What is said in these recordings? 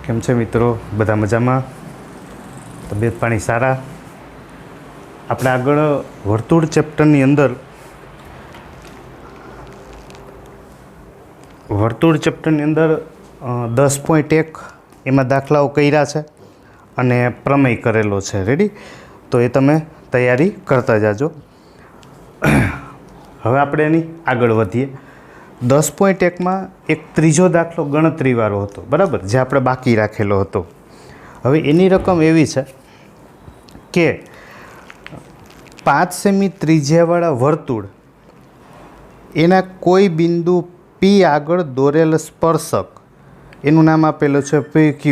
કેમ છે મિત્રો? બધા મજામાં? તબિયત પાણી સારા? આપણે આગળ વર્તુળ ચેપ્ટરની અંદર 10.1 એમાં દાખલાઓ કર્યા છે અને પ્રમેય કરેલો છે. રેડી? તો એ તમે તૈયારી કરતા જાજો. હવે આપણે એની આગળ વધીએ. 10.1માં એક ત્રીજો દાખલો ગણતરીવાળો હતો, બરાબર, જે આપણે બાકી રાખેલો હતો. હવે એની રકમ એવી છે કે 5 સેમી ત્રિજ્યાવાળા વર્તુળ એના કોઈ બિંદુ P આગળ દોરેલ સ્પર્શક, એનું નામ આપેલું છે PQ,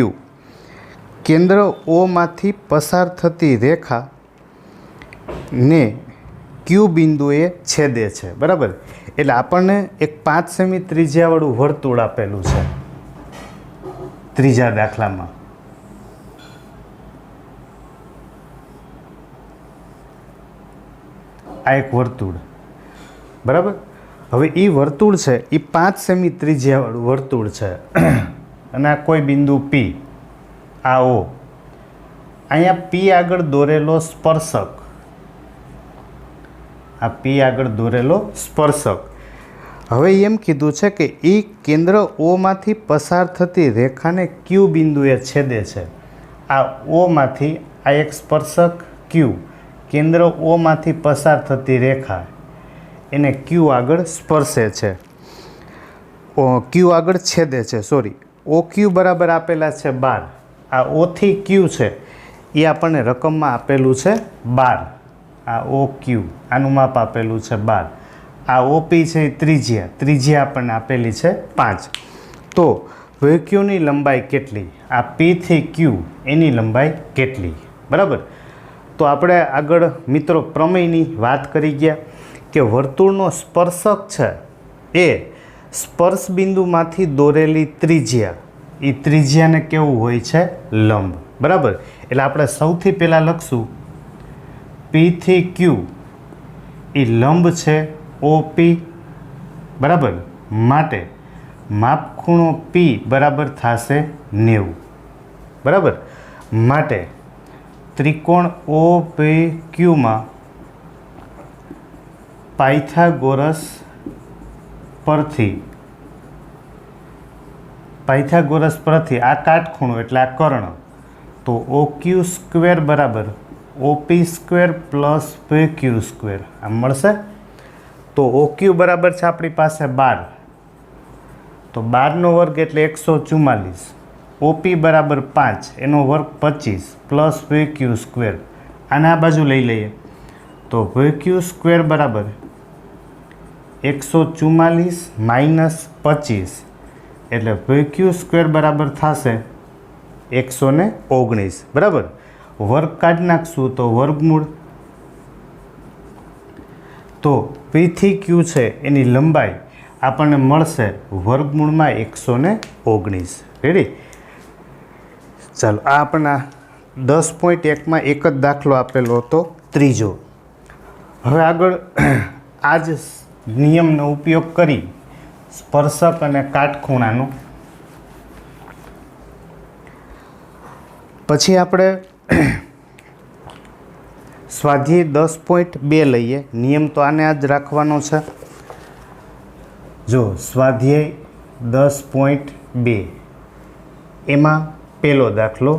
કેન્દ્ર ઓમાંથી પસાર થતી રેખા ને Q બિંદુએ છેદે છે, બરાબર. એટલે આપણને એક 5 સેમી ત્રિજ્યાવાળું વર્તુળ આપેલું છે ત્રીજા દાખલામાં. આ એક વર્તુળ, બરાબર. હવે એ વર્તુળ છે એ 5 સેમી ત્રિજ્યાવાળું વર્તુળ છે અને આ કોઈ બિંદુ P, આ O, અહીંયા P આગળ દોરેલો સ્પર્શક, આ P આગળ દોરેલો સ્પર્શક. હવે એમ કીધું છે કે એ કેન્દ્ર ઓમાંથી પસાર થતી રેખાને Q બિંદુએ છેદે છે. આ ઓમાંથી આ એક સ્પર્શક Q, કેન્દ્ર ઓમાંથી પસાર થતી રેખા એને Q આગળ સ્પર્શે છે, Q આગળ છેદે છે, સોરી. OQ બરાબર આપેલા છે 12. આ O થી Q છે એ આપણને રકમમાં આપેલું છે 12. આ OQ આનું માપ આપેલું છે 12. આ OP છે એ ત્રિજ્યા આપણને આપેલી છે 5. તો VQની લંબાઈ કેટલી? આ P થી Q એની લંબાઈ કેટલી? બરાબર. તો આપણે આગળ મિત્રો પ્રમેયની વાત કરી ગયા કે વર્તુળનો સ્પર્શક છે એ સ્પર્શ બિંદુમાંથી દોરેલી ત્રિજ્યા, એ ત્રિજ્યાને કેવું હોય છે? લંબ, બરાબર. એટલે આપણે સૌથી પહેલાં લખશું P થી Q એ લંબ છે OP, બરાબર. માટે માપ ખૂણો P બરાબર થશે 90, બરાબર. માટે ત્રિકોણ OPQમાં પાયથાગોરસ પરથી આ કાટખૂણો એટલે આ કર્ણ, તો OQ સ્ક્વેર બરાબર OP square plus PQ square આમ મળશે. તો OQ બરાબર છે આપણી પાસે 12, તો 12નો વર્ગ એટલે 144. OP બરાબર 5, એનો વર્ગ 25 પ્લસ PQ સ્ક્વેર. આને આ બાજુ લઈ લઈએ તો PQ સ્ક્વેર બરાબર 144 માઇનસ 25 એટલે PQ સ્ક્વેર બરાબર થશે 119, બરાબર. વર્ગ કાઢી નાખશું તો વર્ગમૂળ, તો P થી Q છે એની લંબાઈ આપણને મળશે વર્ગમૂળમાં 119. રેડી? ચાલો, આ આપણા 10.1માં એક જ દાખલો આપેલો હતો, ત્રીજો. હવે આગળ આ જ નિયમનો ઉપયોગ કરી સ્પર્શક અને કાટખૂણાનો પછી આપણે સ્વાધ્યાય 10.2 લઈએ. નિયમ તો આને આ જ રાખવાનો છે. જો સ્વાધ્યાય 10.2 એમાં પહેલો દાખલો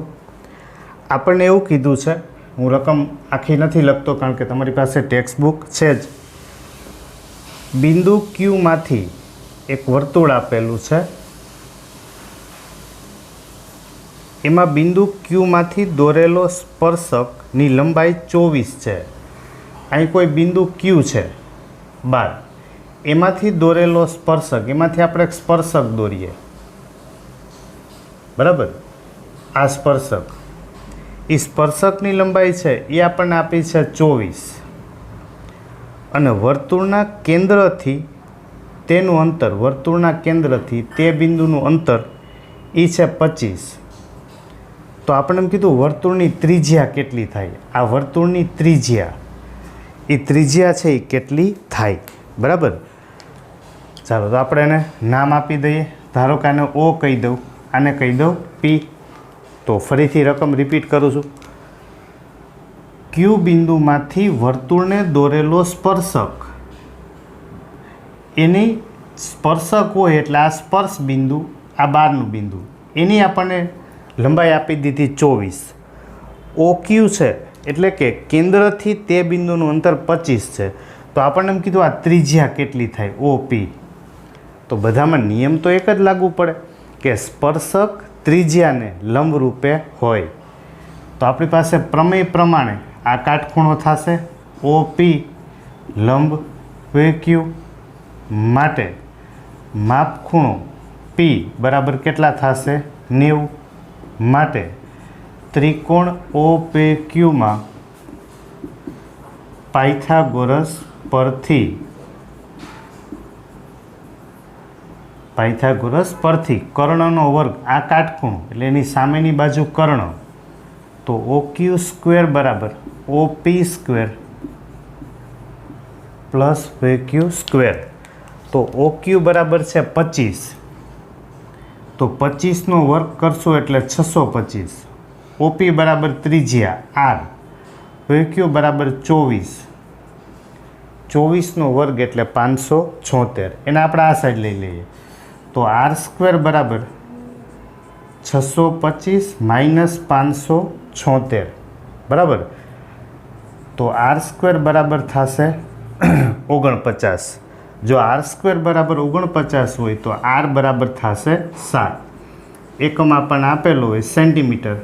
આપણને એવું કીધું છે, હું રકમ આખી નથી લખતો કારણ કે તમારી પાસે ટેક્સ્ટ બુક છે જ. બિંદુ Qમાંથી એક વર્તુળ આપેલું છે, એમાં બિંદુ Qમાંથી દોરેલો સ્પર્શકની લંબાઈ 24 છે. અહીં કોઈ બિંદુ Q છે 12, એમાંથી દોરેલો સ્પર્શક, એમાંથી આપણે એક સ્પર્શક દોરીએ, બરાબર. આ સ્પર્શક, એ સ્પર્શકની લંબાઈ છે એ આપણને આપી છે 24 અને વર્તુળના કેન્દ્રથી તેનું અંતર, વર્તુળના કેન્દ્રથી તે બિંદુનું અંતર એ છે 25. તો આપણે એમ કીધું વર્તુળની ત્રિજ્યા કેટલી થાય? આ વર્તુળની ત્રિજ્યા, એ ત્રિજ્યા છે એ કેટલી થાય? બરાબર. ચાલો, તો આપણે એને નામ આપી દઈએ. ધારો કે આને O કહી દઉં, આને કહી દઉં P. તો ફરીથી રકમ રિપીટ કરું છું. ક્યુ બિંદુમાંથી વર્તુળને દોરેલો સ્પર્શક, એની સ્પર્શક હોય એટલે આ સ્પર્શ બિંદુ, આ બહારનું બિંદુ, એની આપણને લંબાઈ આપી દીધી 24. OQ છે એટલે કે કેન્દ્રથી તે બિંદુનું અંતર 25 છે. તો આપણને એમ કીધું આ ત્રિજ્યા કેટલી થાય, OP. તો બધામાં નિયમ તો એક જ લાગુ પડે કે સ્પર્શક ત્રિજ્યાને લંબરૂપે હોય. તો આપણી પાસે પ્રમેય પ્રમાણે આ કાટખૂણો થશે OP લંબ PQ માટે માપખૂણો P બરાબર કેટલા થશે 90 માટે ત્રિકોણ OPQમાં પાયથાગોરસ પરથી કર્ણનો વર્ગ, આ કાટખૂણો એટલે એની સામેની બાજુ કર્ણ, તો OQ² બરાબર OP² પ્લસ PQ². તો OQ બરાબર છે 25, તો 25નો વર્ગ કરશો એટલે 625. OP બરાબર ત્રિજ્યા R, PQ બરાબર 24, 24નો વર્ગ એટલે 576. એને આપણે આ સાઈડ લઈ લઈએ તો R² બરાબર 625 માઇનસ 576 બરાબર. તો R² બરાબર થશે 49. જો R² બરાબર 49 હોય તો R બરાબર થશે 7. એકમ આપણને આપેલો હોય સેન્ટીમીટર,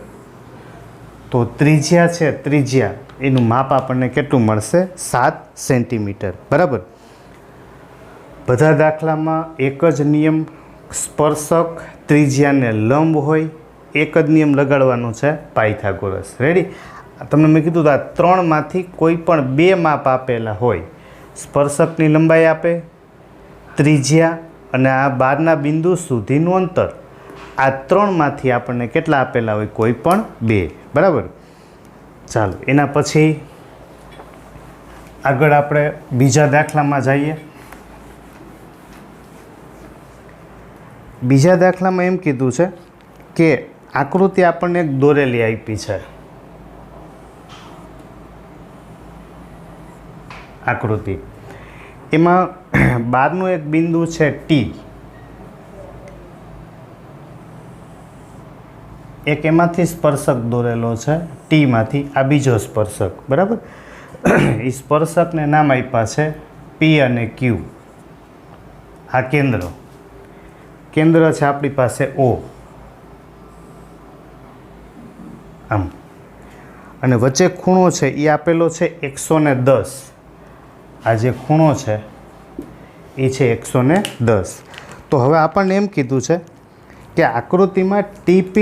તો ત્રિજ્યા છે, ત્રિજ્યા એનું માપ આપણને કેટલું મળશે 7 સેન્ટીમીટર બરાબર. બધા દાખલામાં એક જ નિયમ, સ્પર્શક ત્રિજ્યાને લંબ હોય, એક જ નિયમ લગાડવાનો છે પાયથાગોરસ. રેડી? તમને મેં કીધું આ 3માંથી કોઈ પણ 2 માપ આપેલા હોય, સ્પર્શકની લંબાઈ આપે, ત્રિજ્યા અને આ બહારના બિંદુ સુધીનું અંતર, આ 3માંથી આપણને કેટલા આપેલા હોય, કોઈ પણ 2 બરાબર. ચાલો એના પછી આગળ આપણે બીજા દાખલામાં જઈએ. બીજા દાખલામાં એમ કીધું છે કે આકૃતિ આપણને એક દોરેલી આપી છે. આકૃતિ એમાં બહારનું એક બિંદુ છે T, એક એમાંથી સ્પર્શક દોરેલો છે Tમાંથી, આ બીજો સ્પર્શક બરાબર. એ સ્પર્શકને નામ આપ્યા છે P અને Q. આ કેન્દ્ર છે આપણી પાસે O, આમ, અને વચ્ચે ખૂણો છે એ આપેલો છે 110. આ જે ખૂણો છે એ છે 110. તો હવે આપણને એમ કીધું છે કે આકૃતિમાં TP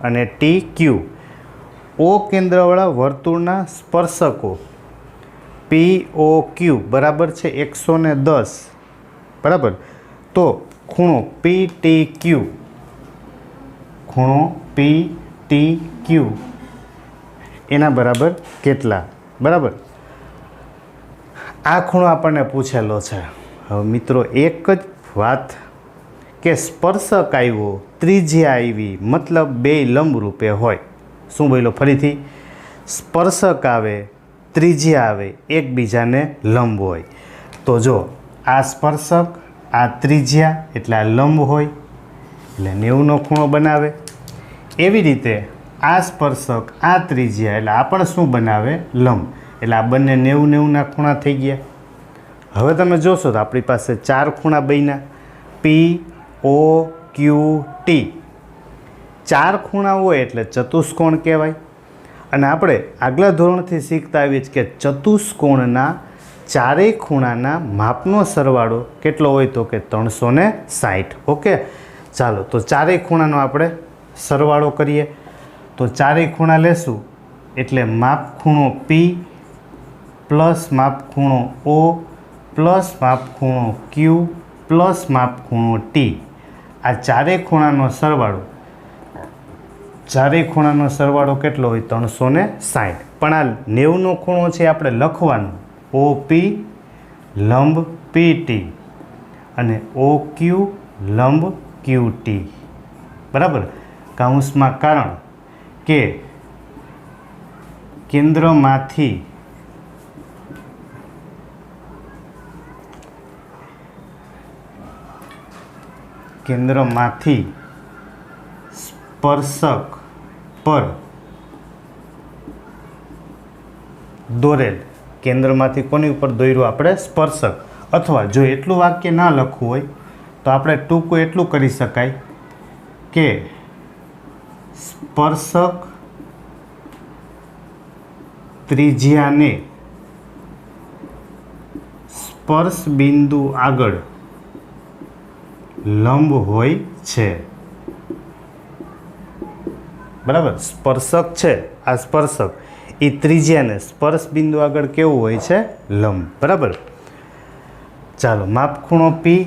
અને TQ O કેન્દ્રવાળા વર્તુળના સ્પર્શકો POQ બરાબર છે 110 બરાબર. તો ખૂણો PTQ એના બરાબર કેટલા બરાબર. આ ખૂણો આપણને પૂછેલો છે. હવે મિત્રો એક જ વાત કે સ્પર્શક આવ્યો, ત્રિજ્યા આવી, મતલબ 2 લંબરૂપે હોય. શું બોલો ફરીથી? સ્પર્શક આવે, ત્રિજ્યા આવે, એકબીજાને લંબ હોય. તો જો આ સ્પર્શક, આ ત્રિજ્યા એટલે આ લંબ હોય એટલે 90નો ખૂણો બનાવે. એવી રીતે આ સ્પર્શક, આ ત્રિજ્યા એટલે આ પણ શું બનાવે? લંબ. એટલે આ બંને 90-90ના ખૂણા થઈ ગયા. હવે તમે જોશો તો આપણી પાસે 4 ખૂણા બન્યા, POQT. 4 ખૂણા હોય એટલે ચતુષ્કોણ કહેવાય. અને આપણે આગલા ધોરણથી શીખતા આવીએ છીએ કે ચતુષ્કોણના ચારેય ખૂણાના માપનો સરવાળો કેટલો હોય તો કે 360. ઓકે, ચાલો તો ચારેય ખૂણાનો આપણે સરવાળો કરીએ. તો ચારેય ખૂણા લેશું એટલે માપ ખૂણો P પ્લસ માપ ખૂણો O પ્લસ માપ ખૂણો Q પ્લસ માપ ખૂણો T. આ ચારેય ખૂણાનો સરવાળો કેટલો હોય? 360. પણ આ 90નો ખૂણો છે આપણે લખવાનો OP લંબ PT અને OQ લંબ QT. બરાબર, કૌંસમાં કારણ કે કેન્દ્રમાંથી સ્પર્શક પર દોરેલ, કેન્દ્રમાંથી કોની ઉપર દોર્યું આપણે? સ્પર્શક. અથવા જો એટલું વાક્ય ના લખવું હોય તો આપણે ટૂંકું એટલું કરી શકાય કે સ્પર્શક ત્રિજ્યાને સ્પર્શ બિંદુ આગળ લંબ હોય છે. બરાબર, સ્પર્શક છે આ સ્પર્શક, એ ત્રિજ્યાને સ્પર્શ બિંદુ આગળ કેવું હોય છે? લંબ. બરાબર, ચાલો માપ ખૂણો પી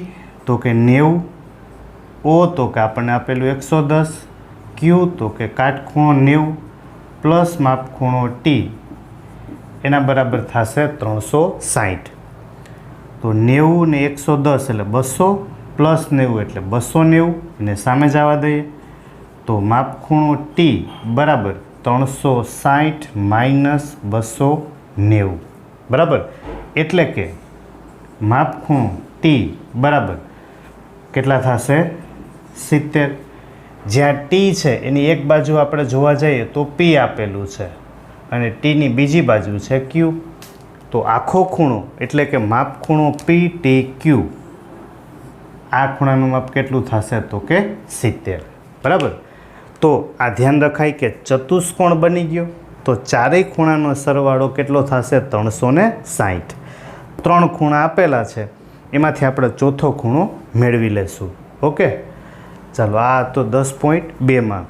તો કે 90, ઓ તો કે આપણને આપેલું 110, ક્યુ તો કે કાટખૂણો 90 પ્લસ માપ ખૂણો ટી એના બરાબર થશે 360. તો 90 ને 110 એટલે 200 પ્લસ 90 એટલે 290 અને સામે જવા દઈએ તો માપ ખૂણો ટી બરાબર 360 માઇનસ 290. બરાબર, એટલે કે માપ ખૂણો ટી બરાબર કેટલા થશે? 70. જ્યાં ટી છે એની એક બાજુ આપણે જોવા જઈએ તો પી આપેલું છે અને ટીની બીજી બાજુ છે ક્યુ. તો આખો ખૂણો એટલે કે માપ ખૂણો પી ટી ક્યુ, આ ખૂણાનું માપ કેટલું થશે? તો કે 70. બરાબર, તો આ ધ્યાન રખાય કે ચતુષ્કોણ બની ગયો તો ચારેય ખૂણાનો સરવાળો કેટલો થશે? 360. 3 ખૂણા આપેલા છે એમાંથી આપણે ચોથો ખૂણો મેળવી લેશું. ઓકે, ચાલો આ તો 10.2માં.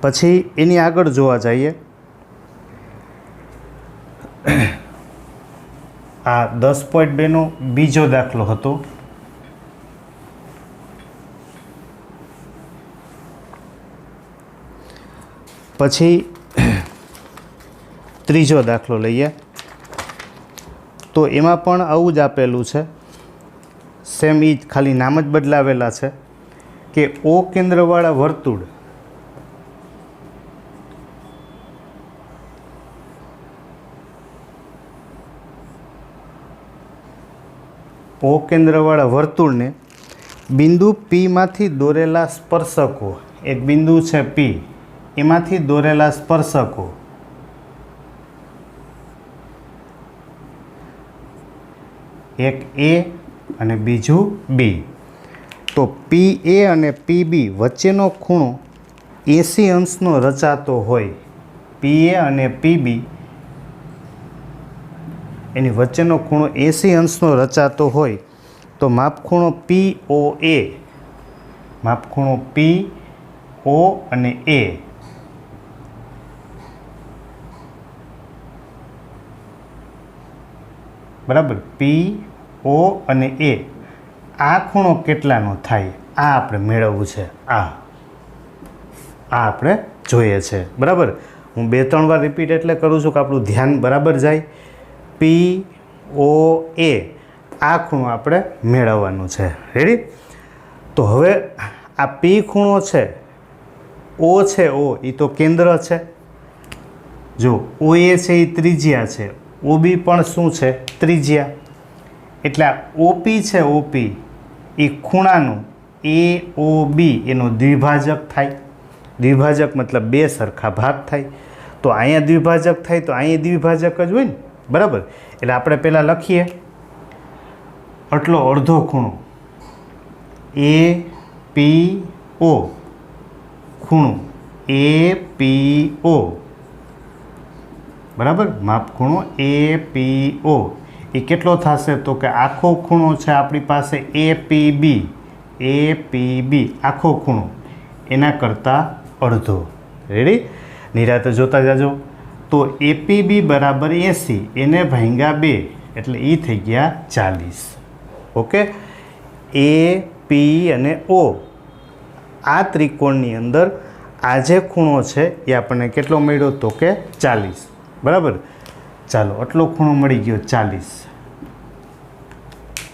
પછી એની આગળ જોવા જઈએ, આ 10.2નો બીજો દાખલો હતો. પછી ત્રીજો દાખલો લઈએ તો એમાં પણ આવું જ આપેલું છે, સેમ એ જ, ખાલી નામ જ બદલાવેલા છે કે ઓ કેન્દ્રવાળા વર્તુળ વર્તુળને બિંદુ પીમાંથી દોરેલા સ્પર્શકો, એક બિંદુ છે પી એમાંથી દોરેલા સ્પર્શકો એક એ અને બીજું બી. તો પી એ અને પી બી વચ્ચેનો ખૂણો 80 અંશનો રચાતો હોય, પી એ અને પી બી એની વચ્ચેનો ખૂણો 80 અંશનો રચાતો હોય તો માપ ખૂણો પી ઓ એ, માપ ખૂણો પી ઓ અને એ બરાબર, પી ઓ અને એ આ ખૂણો કેટલાનો થાય? આ આપણે મેળવવું છે. આ આપણે જોઈએ છે. બરાબર, હું 2-3 વાર રિપીટ એટલે કરું છું કે આપણું ધ્યાન બરાબર જાય. પી ઓ એ આ ખૂણો આપણે મેળવવાનું છે. રેડી? તો હવે આ પી ખૂણો છે, ઓ છે, ઓ એ તો કેન્દ્ર છે. જો ઓ એ છે એ ત્રિજ્યા છે, ઓ બી પણ શું છે? ત્રિજ્યા. એટલે આ ઓપી છે, ઓપી એ ખૂણાનું એ ઓ બી એનો દ્વિભાજક થાય. દ્વિભાજક મતલબ બે સરખા ભાગ થાય. તો અહીંયા દ્વિભાજક થાય તો અહીંયા દ્વિભાજક જ હોય ને. બરાબર, એટલે આપણે પહેલાં લખીએ આટલો અડધો ખૂણો એ પી ઓ, ખૂણો એ પી ઓ બરાબર, માપ ખૂણો એ પી ઓ એ કેટલો થશે? તો કે આખો ખૂણો છે આપણી પાસે એ પી બી આખો ખૂણો એના કરતાં અડધો. રેડી? નિરાતે જોતા જાજો. તો એપીબી બરાબર 80, એને ભાંગ્યા 2 એટલે એ થઈ ગયા 40. ઓકે, એ પી અને ઓ આ ત્રિકોણની અંદર આ જે ખૂણો છે એ આપણને કેટલો મળ્યો? તો કે 40. બરાબર, ચાલો આટલો ખૂણો મળી ગયો 40.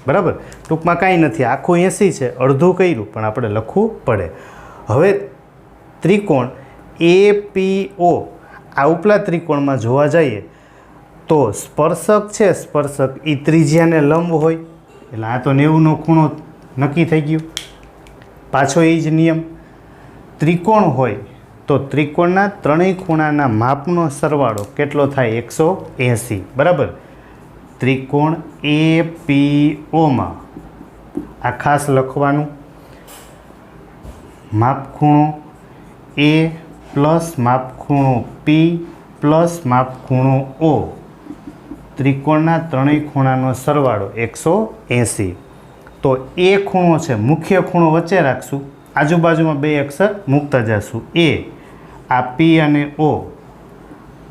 બરાબર, ટૂંકમાં કાંઈ નથી, આખું 80 છે, અડધું કર્યું પણ આપણે લખવું પડે. હવે ત્રિકોણ APO આ ઉપલા ત્રિકોણમાં જોવા જઈએ તો સ્પર્શક છે, સ્પર્શક એ ત્રિજ્યાને લંબ હોય એટલે આ તો 90નો ખૂણો નક્કી થઈ ગયું. પાછો એ જ નિયમ, ત્રિકોણ હોય તો ત્રિકોણના ત્રણેય ખૂણાના માપનો સરવાળો કેટલો થાય? 180. બરાબર. ત્રિકોણ APOમાં આ ખાસ લખવાનું, માપખૂણો A પ્લસ માપખૂણો P પ્લસ માપખૂણો O, ત્રિકોણના ત્રણેય ખૂણાનો સરવાળો 180. તો એ ખૂણો છે, મુખ્ય ખૂણો વચ્ચે રાખશું, આજુબાજુમાં બે અક્ષર મૂકતા જશું. A, આ P અને O,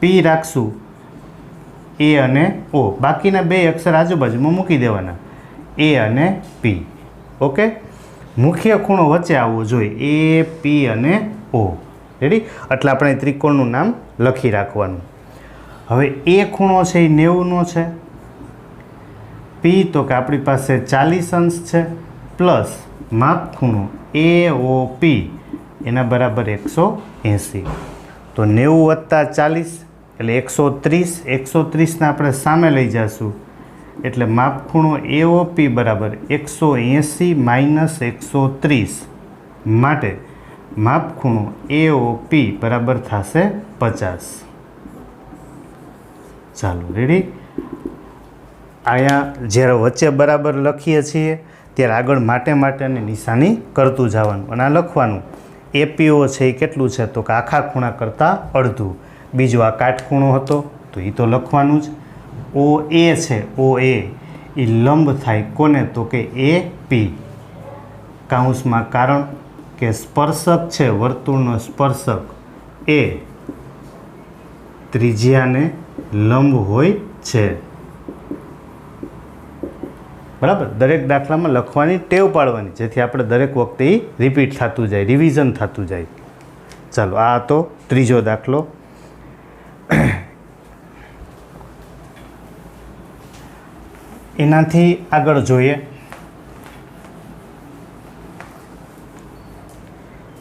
P રાખશું A અને O, બાકીના બે અક્ષર આજુબાજુમાં મૂકી દેવાના A અને P. ઓકે, મુખ્ય ખૂણો વચ્ચે આવવો જોઈએ, A, P અને O. રેડી? એટલે આપણે ત્રિકોણનું નામ લખી રાખવાનું. હવે એ ખૂણો છે એ 90નો છે, P તો કે આપણી પાસે 40 અંશ છે, પ્લસ માપ ખૂણો AOP એના બરાબર 180. તો 90 વત્તા 40 એટલે 130. 130ને આપણે સામે લઈ જઈશું એટલે માપ ખૂણો AOP બરાબર 180 માઇનસ 130, માટે માપ ખૂણો AOP બરાબર થશે 50. ચાલો, રેડી? અહીંયા જ્યારે વચ્ચે બરાબર લખીએ છીએ ત્યારે આગળ માટેની નિશાની કરતું જવાનું અને આ લખવાનું. APO છે એ કેટલું છે? તો કે આખા ખૂણા કરતાં અડધું. બીજું આ કાટખૂણો હતો તો એ તો લખવાનું જ. OA છે, OA એ લંબ થાય કોને? તો કે AP, કૌંસમાં, કારણ કે સ્પર્શક છે, વર્તુળનો સ્પર્શક એ ત્રિજ્યાને લંબ હોય છે. બરાબર. દરેક દાખલામાં લખવાની ટેવ પાડવાની, જેથી આપણે દરેક વખતે એ રિપીટ થતું જાય, રિવિઝન થતું જાય. ચાલો, આ હતો ત્રીજો દાખલો. એનાથી આગળ જોઈએ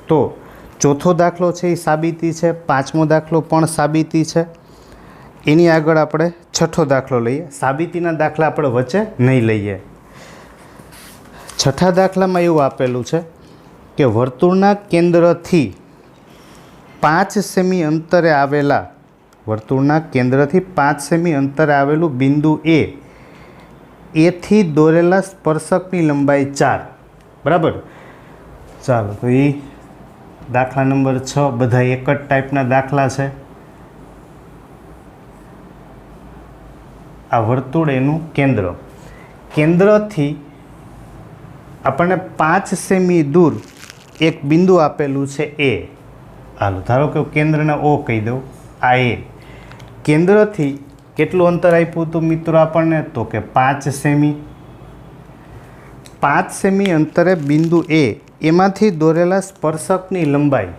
તો ચોથો દાખલો છે એ સાબિતી છે, પાંચમો દાખલો પણ સાબિતી છે. એની આગળ આપણે છઠ્ઠો દાખલો લઈએ. સાબિતીના દાખલા આપણે વચ્ચે નહીં લઈએ. છઠ્ઠા દાખલામાં એવું આપેલું છે કે વર્તુળના કેન્દ્રથી 5 સેમી અંતરે આવેલા, વર્તુળના કેન્દ્રથી 5 સેમી અંતરે આવેલું બિંદુ એથી દોરેલા સ્પર્શકની લંબાઈ 4. બરાબર. ચાલો, તો એ દાખલા નંબર 6 બધા એક જ ટાઈપના દાખલા છે. આ વર્તુળ એનું કેન્દ્ર, કેન્દ્રથી આપણને 5 સેમી દૂર એક બિંદુ આપેલું છે A. હાલો, ધારો કે કેન્દ્રને O કહી દઉં. આ A કેન્દ્રથી કેટલું અંતર આપ્યું હતું મિત્રો આપણને? તો કે 5 સેમી. 5 સેમી અંતરે બિંદુ A, એમાંથી દોરેલા સ્પર્શકની લંબાઈ,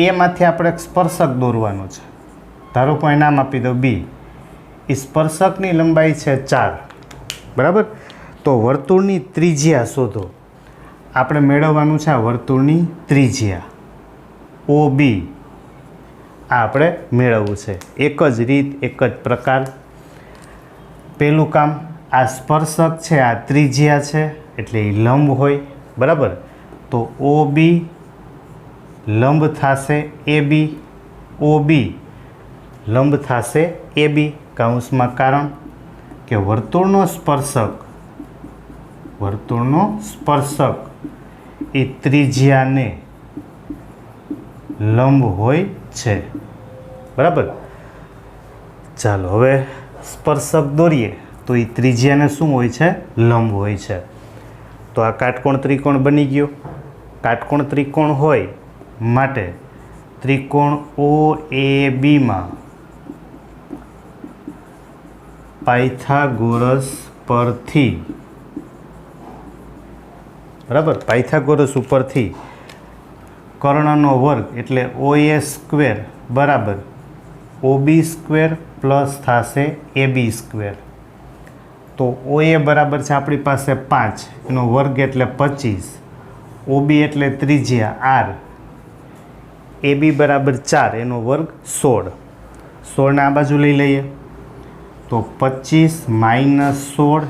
એમાંથી આપણે એક સ્પર્શક દોરવાનો છે. ધારો કે નામ આપી દો B. એ સ્પર્શકની લંબાઈ છે 4. બરાબર. તો વર્તુળની ત્રિજ્યા શોધો. આપણે મેળવવાનું છે આ વર્તુળની ત્રિજ્યા OB. આ આપણે મેળવવું છે. એક જ રીત, એક જ પ્રકાર. પહેલું કામ, આ સ્પર્શક છે, આ ત્રિજ્યા છે એટલે એ લંબ હોય. બરાબર. તો OB લંબ થશે AB, OB લંબ થશે AB, કૌંસમાં, કારણ કે વર્તુળનો સ્પર્શક એ ત્રિજ્યાને લંબ હોય છે. બરાબર. ચાલો, હવે સ્પર્શક દોરીએ તો એ ત્રિજ્યાને શું હોય છે? લંબ હોય છે. તો આ કાટકોણ ત્રિકોણ બની ગયો. કાટકોણ ત્રિકોણ હોય માટે ત્રિકોણ OABમાં પાયથાગોરસ પરથી, બરાબર, પાયથાગોરસ ઉપરથી કર્ણનો વર્ગ એટલે OA સ્ક્વેર બરાબર OB સ્ક્વેર પ્લસ થશે AB સ્ક્વેર. તો OA બરાબર છે આપણી પાસે 5, એનો વર્ગ એટલે 25, OB એટલે ત્રિજ્યા R એ બી બરાબર 4 એનો વર્ગ 16. 16ને આ બાજુ લઈ લઈએ તો 25 - 16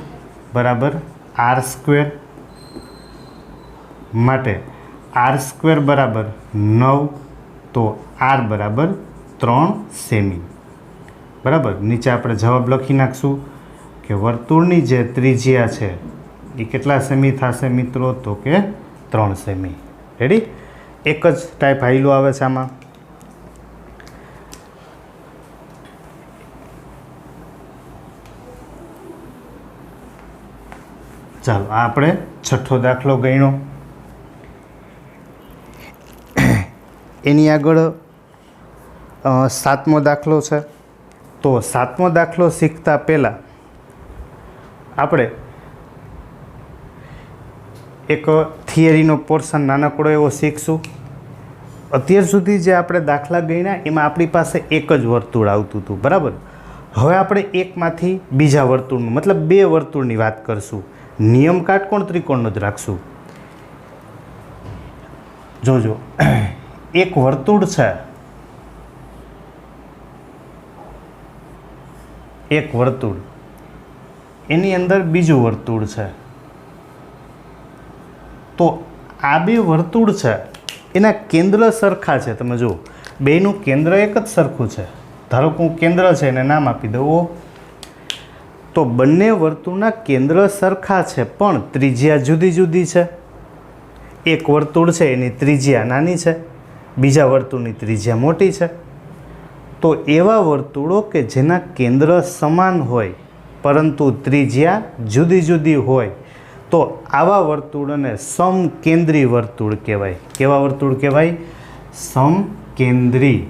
બરાબર r². માટે r² બરાબર 9 તો r બરાબર 3 સેમી. બરાબર. નીચે આપણે જવાબ લખી નાખશું કે વર્તુળની જે ત્રિજ્યા છે એ કેટલા સેમી થશે મિત્રો? તો કે 3 સેમી. રેડી? એક જ ટાઈપ હાઈલો આવે છે આમાં. ચાલો આપણે છઠ્ઠો દાખલો ગણ્યો. એની આગળ 7મો દાખલો છે. તો 7મો દાખલો શીખતા પહેલાં આપણે એક થિયરીનો પોર્શન નાનકડો એવો શીખશું. અત્યાર સુધી જે આપણે દાખલા ગણ્યા એમાં આપણી પાસે એક જ વર્તુળ આવતું હતું. બરાબર. હવે આપણે એકમાંથી બીજા વર્તુળનું મતલબ 2 વર્તુળની વાત કરશું. નિયમ કાટકોણ ત્રિકોણનો જ રાખશું. જોજો, એક વર્તુળ છે, એક વર્તુળ, એની અંદર બીજું વર્તુળ છે. તો આ 2 વર્તુળ છે એના કેન્દ્ર સરખા છે. તમે જુઓ, બેયનું કેન્દ્ર એક જ સરખું છે. ધારો કે હું કેન્દ્ર છે એને નામ આપી દઉં O. તો બંને વર્તુળના કેન્દ્ર સરખા છે પણ ત્રિજ્યા જુદી જુદી છે. એક વર્તુળ છે એની ત્રિજ્યા નાની છે, બીજા વર્તુળની ત્રિજ્યા મોટી છે. તો એવા વર્તુળો કે જેના કેન્દ્ર સમાન હોય પરંતુ ત્રિજ્યા જુદી જુદી હોય તો આવા વર્તુળોને સમકેન્દ્રી વર્તુળ કહેવાય. કેવા વર્તુળ કહેવાય? સમકેન્દ્રી.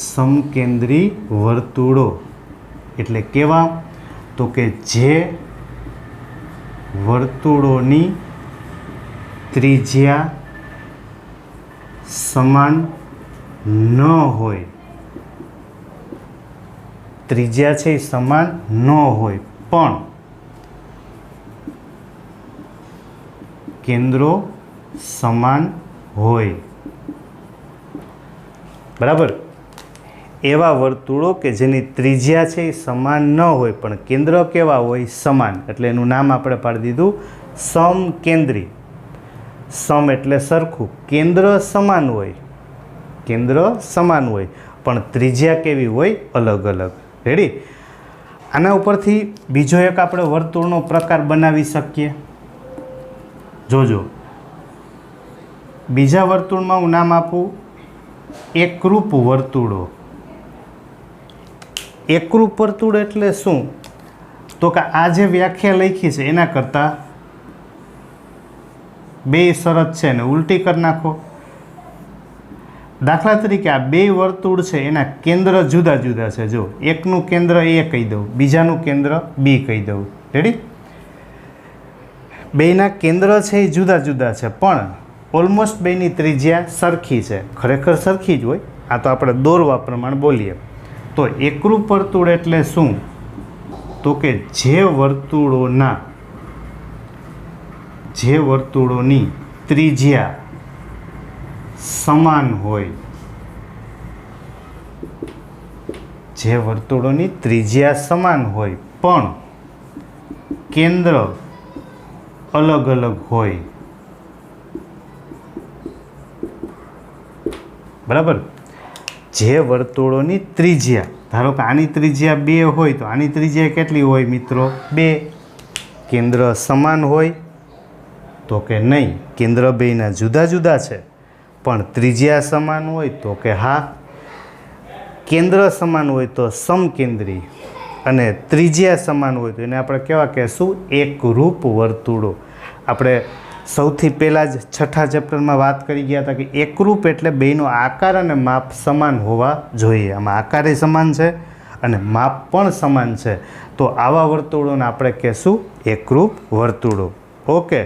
સમકેન્દ્રી વર્તુળો એટલે કેવા? તો કે જે વર્તુળોની ત્રિજ્યા સમાન ન હોય. ત્રિજ્યા છે એ સમાન ન હોય પણ કેન્દ્રો સમાન હોય. બરાબર. એવા વર્તુળો કે જેની ત્રિજ્યા છે એ સમાન ન હોય પણ કેન્દ્ર કેવા હોય? સમાન. એટલે એનું નામ આપણે પાડી દીધું સમકેન્દ્રી. સમ એટલે સરખું, કેન્દ્ર સમાન હોય, કેન્દ્ર સમાન હોય પણ ત્રિજ્યા કેવી હોય? અલગ અલગ. રેડી? આના ઉપરથી બીજો એક આપણે વર્તુળનો પ્રકાર બનાવી શકીએ. જોજો, બીજા વર્તુળમાં હું નામ આપું એકરૂપ વર્તુળો. એકરૂપ વર્તુળ એટલે શું? તો કે આ જે વ્યાખ્યા લખી છે એના કરતાં 2 શરત છે ને ઉલટી કરી નાખો. દાખલા તરીકે આ 2 વર્તુળ છે એના કેન્દ્ર જુદા જુદા છે. જો, એકનું કેન્દ્ર A કહી દઉં, બીજાનું કેન્દ્ર B કહી દઉં. રેડી? બેયના કેન્દ્ર છે એ જુદા જુદા છે પણ ઓલમોસ્ટ બેયની ત્રિજ્યા સરખી છે. ખરેખર સરખી જ હોય, આ તો આપણે દોરવા પ્રમાણે બોલીએ. તો એકરૂપ વર્તુળ એટલે શું? તો કે જે વર્તુળોની ત્રિજ્યા સમાન હોય, જે વર્તુળોની ત્રિજ્યા સમાન હોય પણ કેન્દ્ર અલગ અલગ હોય. બરાબર. જે વર્તુળોની ત્રિજ્યા, ધારો કે આની ત્રિજ્યા 2 હોય તો આની ત્રિજ્યા કેટલી હોય મિત્રો? 2. કેન્દ્ર સમાન હોય? તો કે નહીં, કેન્દ્ર બેયના જુદા જુદા છે પણ ત્રિજ્યા સમાન હોય? તો કે હા. કેન્દ્ર સમાન હોય તો સમકેન્દ્રી અને ત્રિજ્યા સમાન હોય તો એને આપણે કેવા કહેશું? એકરૂપ વર્તુળો. આપણે સૌથી પહેલાં જ છઠ્ઠા ચેપ્ટરમાં વાત કરી ગયા હતા કે એકરૂપ એટલે બેયનો આકાર અને માપ સમાન હોવા જોઈએ. આમાં આકારે સમાન છે અને માપ પણ સમાન છે તો આવા વર્તુળોને આપણે કહેશું એકરૂપ વર્તુળો. ઓકે.